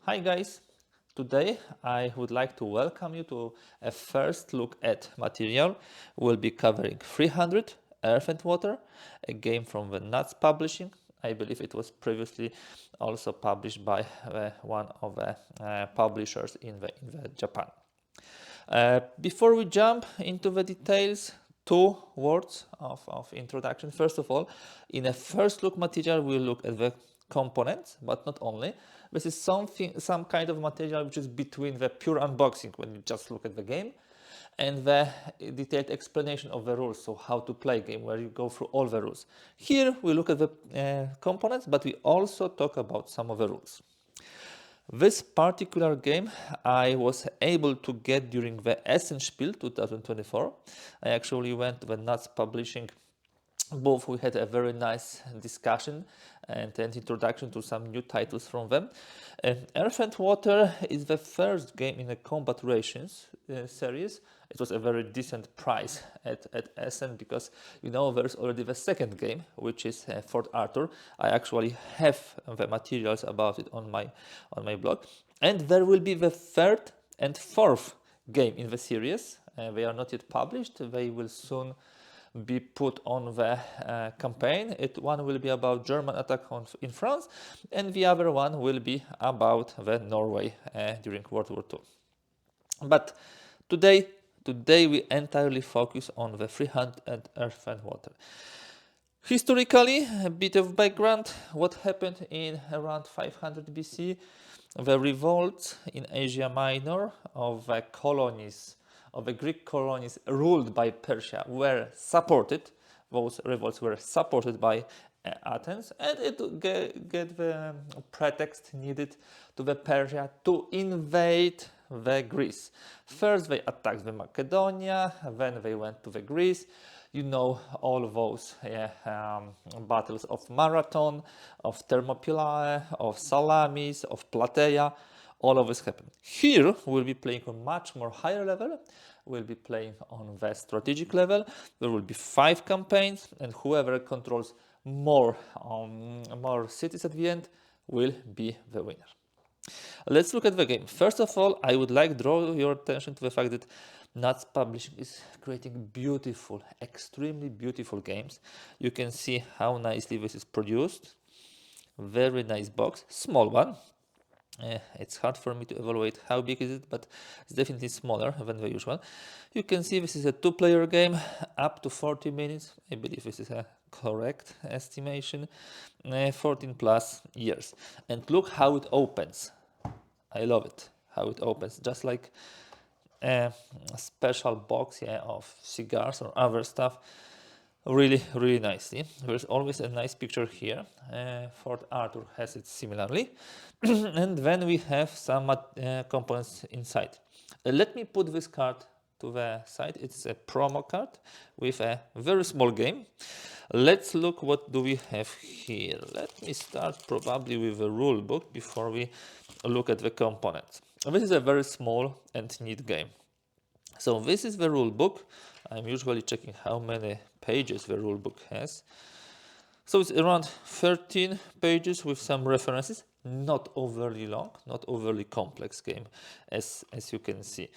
Hi guys, today I would like to welcome you to a first look at material. We'll be covering 300 Earth and Water, a game from the Nuts Publishing. I believe it was previously also published by one of the publishers in the Japan. Before we jump into the details, two words of introduction. First of all, in a first look material, we'll look at the components, but not only. This is some kind of material which is between the pure unboxing, when you just look at the game, and the detailed explanation of the rules, so how to play game, where you go through all the rules. Here we look at the components, but we also talk about some of the rules. This particular game I was able to get during the Essenspiel 2024. I actually went to the Nuts Publishing booth. We had a very nice discussion and an introduction to some new titles from them. Earth and Water is the first game in the Combat Rations series. It was a very decent price at Essen because there's already the second game, which is Fort Arthur. I actually have the materials about it on my blog, and there will be the third and fourth game in the series. They are not yet published. They will soon be put on the campaign. One will be about German attack in France, and the other one will be about the Norway during World War II. But today we entirely focus on the 300 Earth and Water. Historically, a bit of background: what happened in around 500 BC? The revolts in Asia Minor of the colonies, of the Greek colonies ruled by Persia, were supported. Those revolts were supported by Athens, and it get the pretext needed to the Persia to invade the Greece. First they attacked the Macedonia, then they went to the Greece. You know all those battles of Marathon, of Thermopylae, of Salamis, of Plataea. All of this happened. Here we'll be playing on much more higher level. We'll be playing on the strategic level. There will be 5 campaigns, and whoever controls more cities at the end will be the winner. Let's look at the game. First of all, I would like to draw your attention to the fact that Nuts Publishing is creating beautiful, extremely beautiful games. You can see how nicely this is produced. Very nice box, small one. It's hard for me to evaluate how big is it, but it's definitely smaller than the usual. You can see this is a 2-player game, up to 40 minutes. I believe this is a correct estimation. 14 plus years. And look how it opens. I love it, how it opens. Just like a special box of cigars or other stuff. Really, really nicely. There's always a nice picture here. Fort Arthur has it similarly. And then we have some components inside. Let me put this card to the side. It's a promo card with a very small game. Let's look what do we have here. Let me start probably with the rule book before we look at the components. This is a very small and neat game. So this is the rule book. I'm usually checking how many pages the rule book has. So it's around 13 pages with some references. Not overly long, not overly complex game, as you can see.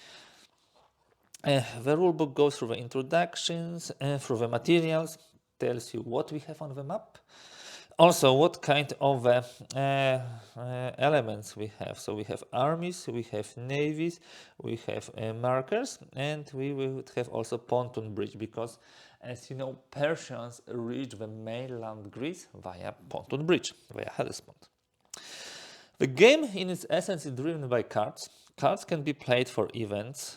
The rule book goes through the introductions, through the materials, tells you what we have on the map. Also, what kind of elements we have. So we have armies, we have navies, we have markers, and we would have also pontoon bridge, because as you know, Persians reach the mainland Greece via pontoon bridge, via Hellespont. The game in its essence is driven by cards. Cards can be played for events,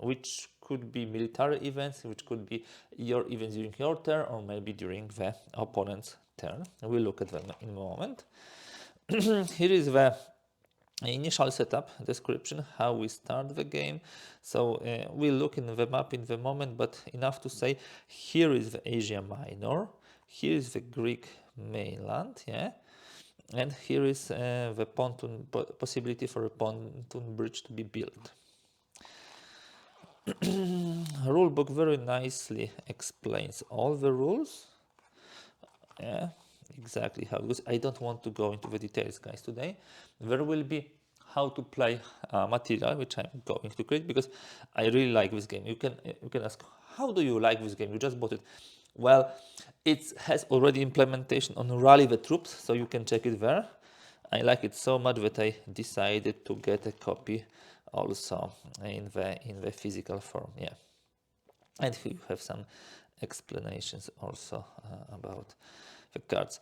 which could be military events, which could be your events during your turn, or maybe during the opponent's turn. We'll look at them in a moment. Here is the initial setup description, how we start the game. So we'll look in the map in the moment, but enough to say, here is the Asia Minor, here is the Greek mainland, and here is the pontoon possibility for a pontoon bridge to be built. Rulebook very nicely explains all the rules. Exactly how it goes. I don't want to go into the details, guys, today. There will be how to play material, which I'm going to create because I really like this game. You can ask, how do you like this game? You just bought it. Well, it has already implementation on Rally the Troops, so you can check it there. I like it so much that I decided to get a copy also in the physical form. Yeah, and you have some explanations also about the cards.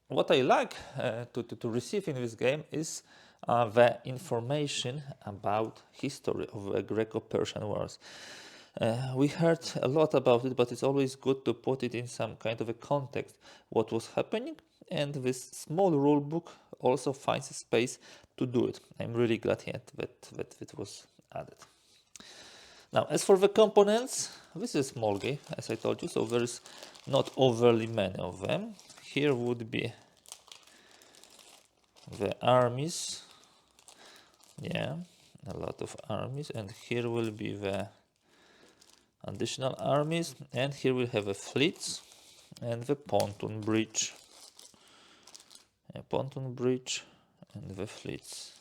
What I like to receive in this game is the information about history of the Greco-Persian Wars. We heard a lot about it, but it's always good to put it in some kind of a context, what was happening, and this small rule book also finds a space to do it. I'm really glad that it was added. Now, as for the components, this is a small game, as I told you, so there's not overly many of them. Here would be the armies, yeah, a lot of armies, and here will be the additional armies, and here we have a fleets and the pontoon bridge, a pontoon bridge and the fleets.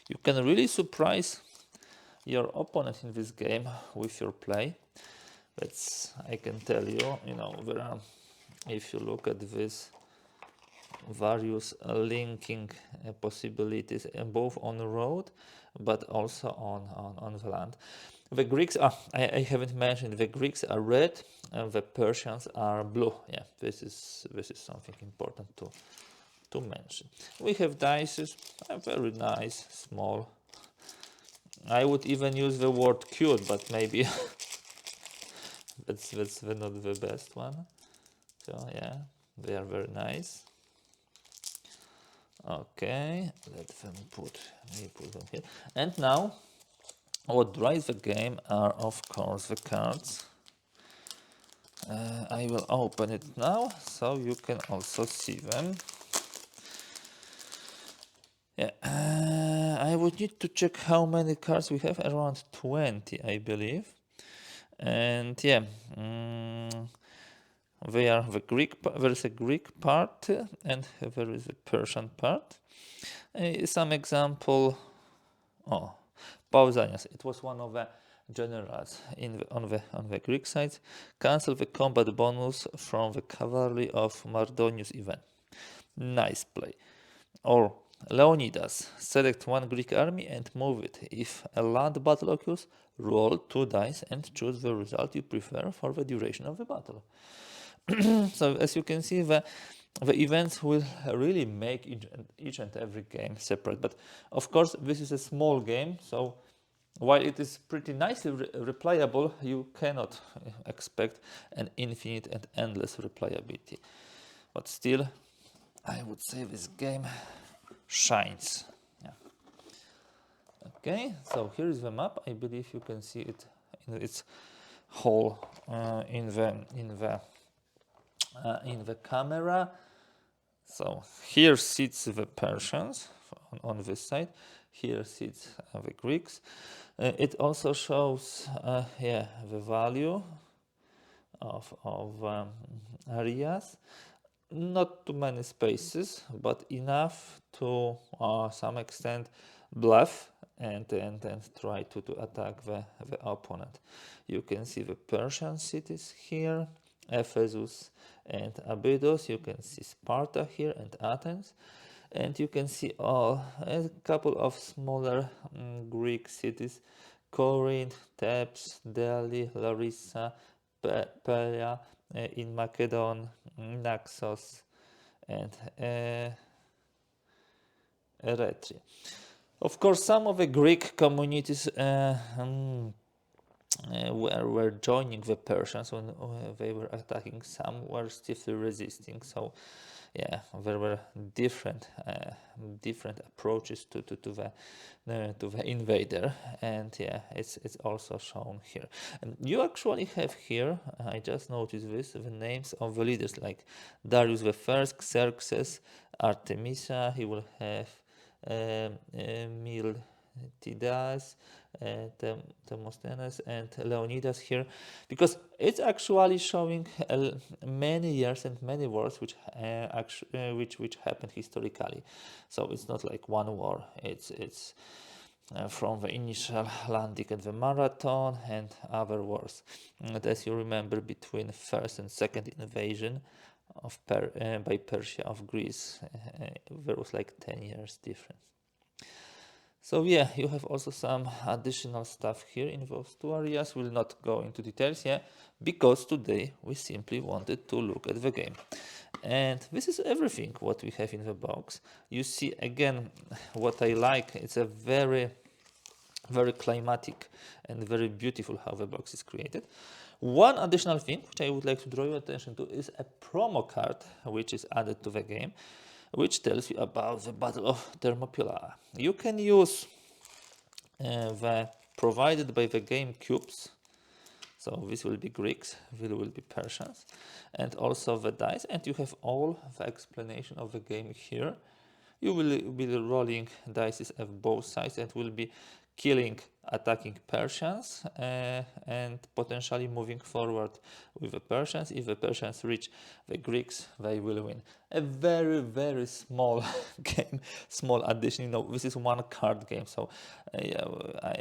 You can really surprise your opponent in this game with your play. That's, I can tell you, there are, if you look at this, various linking possibilities both on the road but also on the land. The Greeks are, I haven't mentioned, the Greeks are red and the Persians are blue. Yeah, this is something important to mention. We have dices, very nice, small. I would even use the word cute, but maybe that's not the best one. So yeah, they are very nice. Okay, let them put them here. And now, what drives the game are of course the cards. I will open it now so you can also see them. Yeah, I would need to check how many cards we have. Around 20, I believe. And yeah, they are the Greek. There is a Greek part and there is a Persian part. Some example. Oh, Pausanias. It was one of the generals on the Greek side. Cancel the combat bonus from the cavalry of Mardonius event. Nice play. Or Leonidas. Select one Greek army and move it. If a land battle occurs, roll 2 dice and choose the result you prefer for the duration of the battle. So as you can see, the events will really make each and every game separate. But of course, this is a small game, so while it is pretty nicely replayable, you cannot expect an infinite and endless replayability. But still, I would say this game shines. Yeah. Okay, so here is the map. I believe you can see it in its whole in the camera. So here sits the Persians on this side. Here sits the Greeks. It also shows the value of areas. Not too many spaces, but enough to some extent bluff and try to attack the opponent. You can see the Persian cities here, Ephesus and Abydos. You can see Sparta here and Athens. And you can see a couple of smaller Greek cities, Corinth, Thebes, Delhi, Larissa, Pelia, in Macedon, Naxos, and Eretria. Of course, some of the Greek communities were joining the Persians when they were attacking. Some were stiffly resisting. So, yeah, there were different approaches to the invader, and yeah, it's also shown here. And you actually have here, I just noticed this, the names of the leaders like Darius the First, Xerxes, Artemisia. He will have Miltiades, Demosthenes and Leonidas here, because it's actually showing many years and many wars which happened historically. So it's not like one war. It's from the initial landing at the Marathon and other wars. And as you remember, between first and second invasion by Persia of Greece, there was like 10 years difference. So yeah, you have also some additional stuff here in those two areas. We'll not go into details here because today we simply wanted to look at the game. And this is everything what we have in the box. You see again what I like. It's a very climatic and very beautiful how the box is created. One additional thing which I would like to draw your attention to is a promo card which is added to the game, which tells you about the Battle of Thermopylae. You can use the provided by the game cubes. So this will be Greeks, this will be Persians, and also the dice, and you have all the explanation of the game here. You will be rolling dice at both sides and will be killing, attacking Persians and potentially moving forward with the Persians. If the Persians reach the Greeks, they will win. A very small game, small addition. You know, this is one card game, so yeah,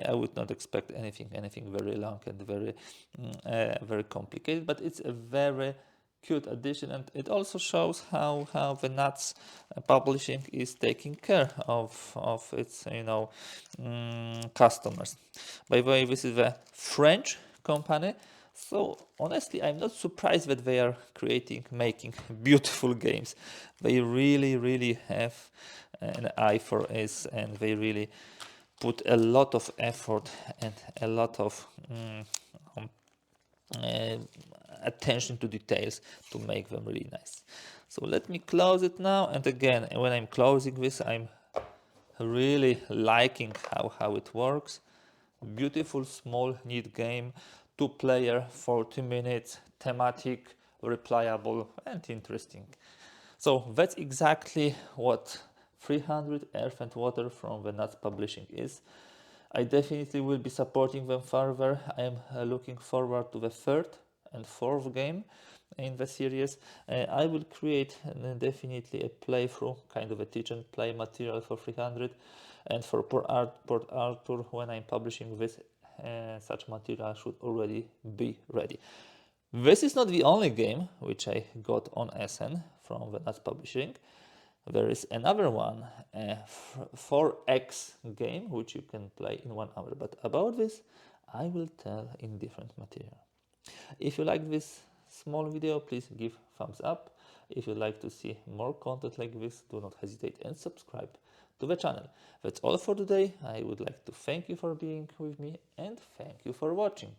I would not expect anything very long and very complicated. But it's a very cute addition, and it also shows how the Nuts publishing is taking care of its customers. By the way, this is a French company, so honestly I'm not surprised that they are making beautiful games. They really have an eye for this, and they really put a lot of effort and a lot of attention to details to make them really nice. So let me close it now, and again, when I'm closing this, I'm really liking how it works. Beautiful, small, neat game, 2-player, 40 minutes, thematic, replayable, and interesting. So that's exactly what 300 Earth and Water from the Nuts Publishing is. I definitely will be supporting them further. I am looking forward to the third and fourth game in the series. I will create definitely a playthrough, kind of a teach and play material for 300, and for Port Arthur, when I'm publishing this, such material should already be ready. This is not the only game which I got on SN from the Nuts Publishing. There is another one, a 4X game, which you can play in 1 hour. But about this, I will tell in different material. If you like this small video, please give thumbs up. If you'd like to see more content like this, do not hesitate and subscribe to the channel. That's all for today. I would like to thank you for being with me and thank you for watching.